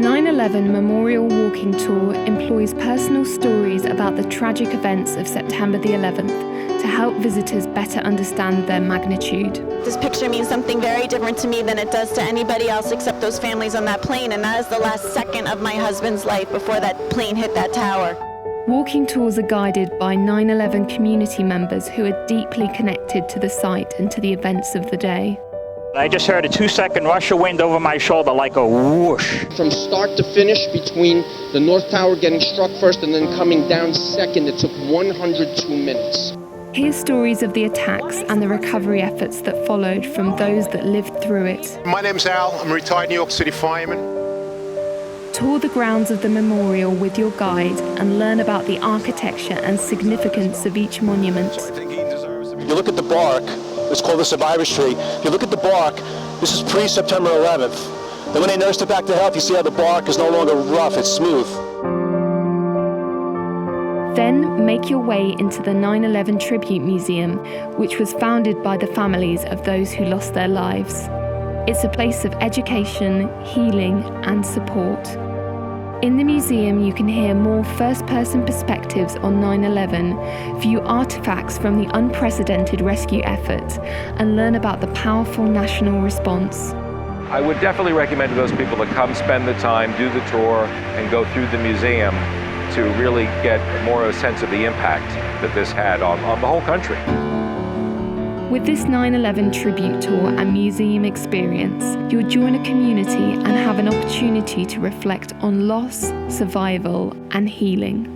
9/11 Memorial Walking Tour employs personal stories about the tragic events of September the 11th to help visitors better understand their magnitude. This picture means something very different to me than it does to anybody else except those families on that plane, and that is the last second of my husband's life before that plane hit that tower. Walking tours are guided by 9/11 community members who are deeply connected to the site and to the events of the day. I just heard a 2-second rush of wind over my shoulder like a whoosh. From start to finish, between the North Tower getting struck first and then coming down second, it took 102 minutes. Hear stories of the attacks and the recovery efforts that followed from those that lived through it. My name's Al. I'm a retired New York City fireman. Tour the grounds of the memorial with your guide and learn about the architecture and significance of each monument. You look at the bark, it's called the survivor's tree. If you look at the bark, this is pre-September 11th. Then when they nursed it back to health, you see how the bark is no longer rough, it's smooth. Then make your way into the 9/11 Tribute Museum, which was founded by the families of those who lost their lives. It's a place of education, healing, and support. In the museum, you can hear more first-person perspectives on 9/11, view artifacts from the unprecedented rescue effort, and learn about the powerful national response. I would definitely recommend to those people to come spend the time, do the tour, and go through the museum to really get more of a sense of the impact that this had on the whole country. With this 9/11 tribute tour and museum experience, you'll join a community and have an opportunity to reflect on loss, survival, and healing.